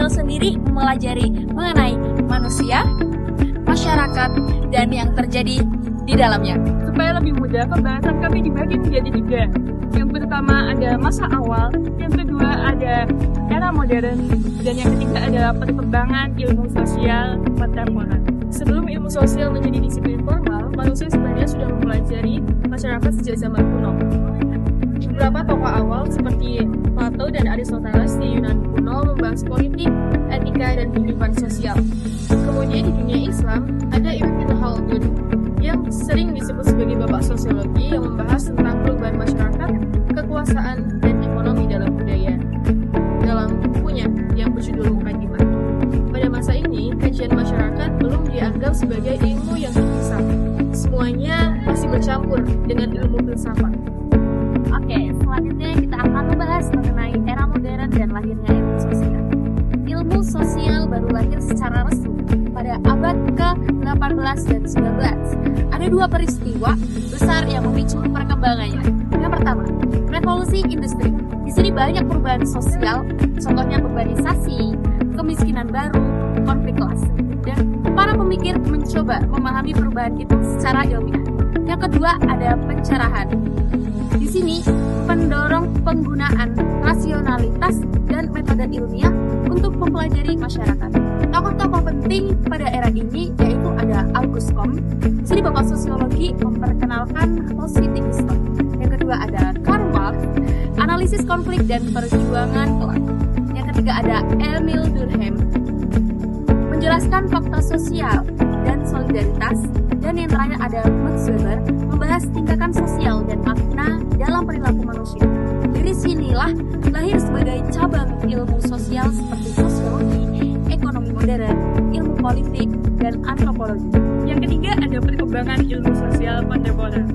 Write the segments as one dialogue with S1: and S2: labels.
S1: sosial sendiri mempelajari mengenai manusia, masyarakat, dan yang terjadi di dalamnya.
S2: Supaya lebih mudah, pembahasan kami dibagi menjadi 3. Yang pertama ada masa awal, yang kedua ada era modern, dan yang ketiga adalah perkembangan ilmu sosial kontemporer. Sebelum ilmu sosial menjadi disiplin formal, manusia sebenarnya sudah mempelajari masyarakat sejak zaman kuno. Beberapa tokoh awal seperti Plato dan Aristoteles di Yunani kuno membahas politik, etika, dan kehidupan sosial. Kemudian di dunia Islam ada Ibn Khaldun yang sering disebut sebagai bapak sosiologi yang membahas tentang perubahan masyarakat, kekuasaan, dan ekonomi dalam budaya. Dalam bukunya yang berjudul Muqaddimah. Pada masa ini, kajian masyarakat belum dianggap sebagai ilmu yang terpisah. Semuanya masih bercampur dengan ilmu filsafat.
S1: Oke, selanjutnya kita akan membahas mengenai era modern dan lahirnya ilmu sosial. Ilmu sosial baru lahir secara resmi pada abad ke-18 dan 19. Ada 2 peristiwa besar yang memicu perkembangannya. Yang pertama, revolusi industri. Di sini banyak perubahan sosial, contohnya urbanisasi, kemiskinan baru, konflik kelas. Dan para pemikir mencoba memahami perubahan itu secara ilmiah. Yang kedua, ada pencerahan. Di sini, pendorong penggunaan rasionalitas dan metode ilmiah untuk mempelajari masyarakat. Tokoh-tokoh penting pada era ini yaitu ada Auguste Comte. Di sini bapak sosiologi memperkenalkan positivisme. Yang kedua ada Karl Marx, analisis konflik dan perjuangan kelas. Yang ketiga ada Emile Durkheim, menjelaskan fakta sosial dan solidaritas. Dan yang terakhir ada Max Weber, membahas tindakan sosial dan makna dalam perilaku manusia. Dari sinilah lahir sebagai cabang ilmu sosial seperti sosiologi, ekonomi modern, ilmu politik, dan antropologi.
S2: Yang ketiga ada perkembangan ilmu sosial kontemporer.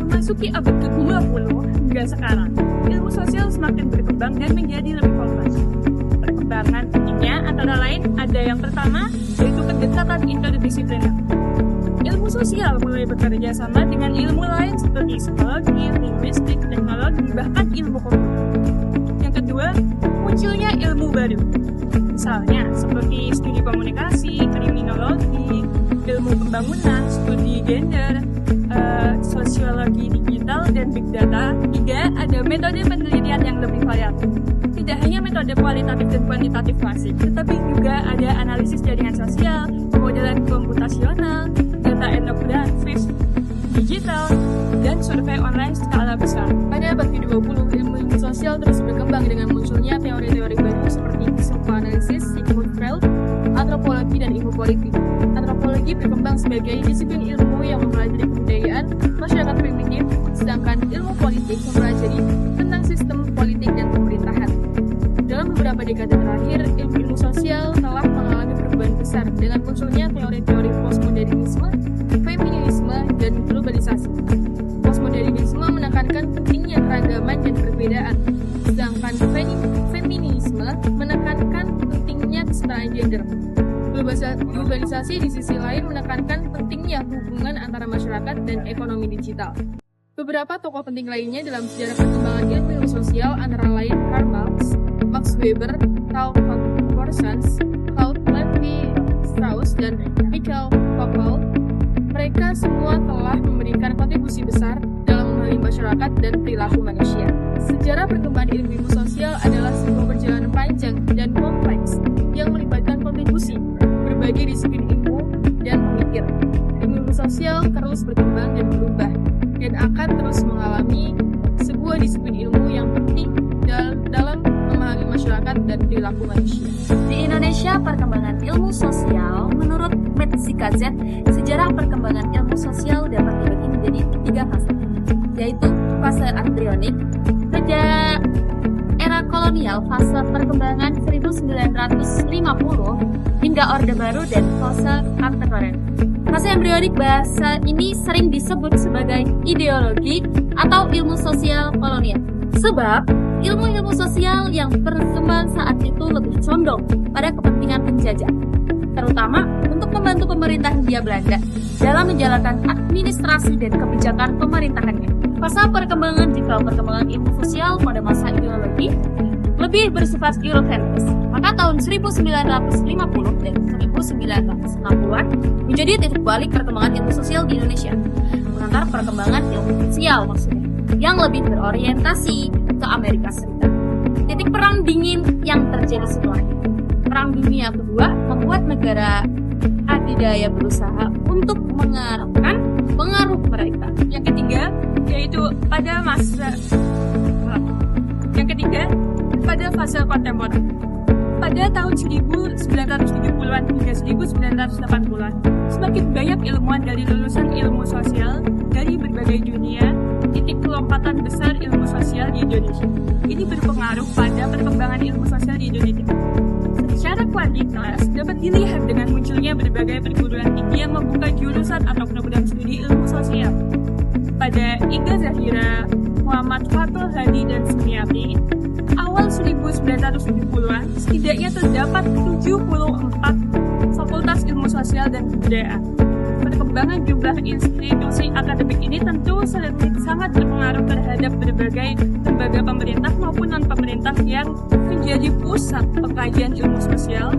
S2: Memasuki abad ke-20 hingga sekarang, ilmu sosial semakin berkembang dan menjadi lebih kompleks. Perkembangan pentingnya antara lain ada yang pertama, yaitu kedekatan interdisipliner. Ilmu sosial mulai bekerja sama dengan ilmu lain seperti psikologi, linguistik, teknologi, bahkan ilmu komputer. Yang kedua, munculnya ilmu baru. Misalnya, seperti studi komunikasi, kriminologi, ilmu pembangunan, studi gender, sosiologi digital, dan big data. 3, ada metode penelitian yang lebih variatif. Tidak hanya metode kualitatif dan kuantitatif klasik, tetapi juga ada analisis jaringan sosial, pemodelan komputasional, data etnografis, digital, dan survei online skala besar. Pada abad ke-20, ilmu sosial terus berkembang dengan munculnya teori-teori baru seperti psikoanalisis, Sigmund Freud, antropologi, dan ilmu politik. Antropologi berkembang sebagai disiplin ilmu yang mempelajari kebudayaan masyarakat primitif, sedangkan ilmu politik mempelajari tentang sistem politik dan pemerintahan. Dalam beberapa dekade terakhir, ilmu sosial telah mengalami perubahan besar dengan munculnya teori-teori postmodernisme, feminisme, dan globalisasi. Postmodernisme menekankan pentingnya keragaman dan perbedaan, sedangkan feminisme menekankan pentingnya kesetaraan gender. Globalisasi di sisi lain menekankan pentingnya hubungan antara masyarakat dan ekonomi digital. Beberapa tokoh penting lainnya dalam sejarah perkembangan ilmu sosial antara lain Karl Marx, Max Weber, Karl von Clausewitz, Claude Lévi-Strauss, dan Michael Foucault. Mereka semua telah memberikan kontribusi besar dalam memahami masyarakat dan perilaku manusia. Sejarah perkembangan ilmu sosial adalah sebuah perjalanan panjang dan kompleks yang melibatkan kontribusi berbagai disiplin ilmu dan pemikir. Ilmu sosial terus berkembang dan berubah, dan akan terus mengalami sebuah disiplin ilmu yang penting dalam memahami masyarakat dan perilaku manusia.
S1: Di Indonesia, perkembangan ilmu sosial menurut Medsika Z, sejarah perkembangan ilmu sosial dapat dibagi menjadi 3 fase, yaitu fase embrionik, sejak era kolonial, fase perkembangan 1950 hingga Orde Baru, dan fase kontemporer. Fase embrionik bahasa ini sering disebut sebagai ideologi atau ilmu sosial kolonial. Sebab ilmu-ilmu sosial yang berkembang saat itu lebih condong pada kepentingan penjajah, terutama untuk membantu pemerintah Hindia Belanda dalam menjalankan administrasi dan kebijakan pemerintahannya. Fase perkembangan ilmu sosial pada masa ideologi lebih bersifat Eurocentris. Maka tahun 1950 dan 1960-an menjadi titik balik perkembangan ilmu sosial di Indonesia. Mengantar perkembangan ilmu sosial maksudnya, yang lebih berorientasi ke Amerika Serikat. Titik perang dingin yang terjadi setelah itu. Perang Dunia Kedua membuat negara adidaya berusaha untuk mengarahkan pengaruh mereka.
S2: Yang ketiga, yaitu pada fase kontemporer. Pada tahun 1970-an hingga 1980-an, semakin banyak ilmuwan dari lulusan ilmu sosial dari berbagai dunia, titik kelompatan besar ilmu sosial di Indonesia. Ini berpengaruh pada perkembangan ilmu sosial di Indonesia. Secara kuantitas dapat dilihat dengan munculnya berbagai perguruan tinggi yang membuka jurusan atau program studi ilmu sosial. Pada Iga Zahira, Muhammad Fatul Hadi, dan Sumiati, awal 1970-an setidaknya terdapat 74 fakultas ilmu sosial dan kebudayaan. Perkembangan jumlah institusi akademik ini tentu sangat berpengaruh terhadap berbagai lembaga pemerintah maupun non-pemerintah yang menjadi pusat pengkajian ilmu sosial,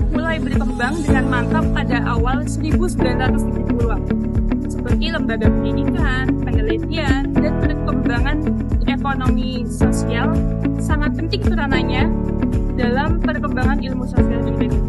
S2: mulai berkembang dengan mantap pada awal 1970-an, seperti lembaga pendidikan, penelitian, dan perkembangan ekonomi sosial sangat penting peranannya dalam perkembangan ilmu sosial di Indonesia.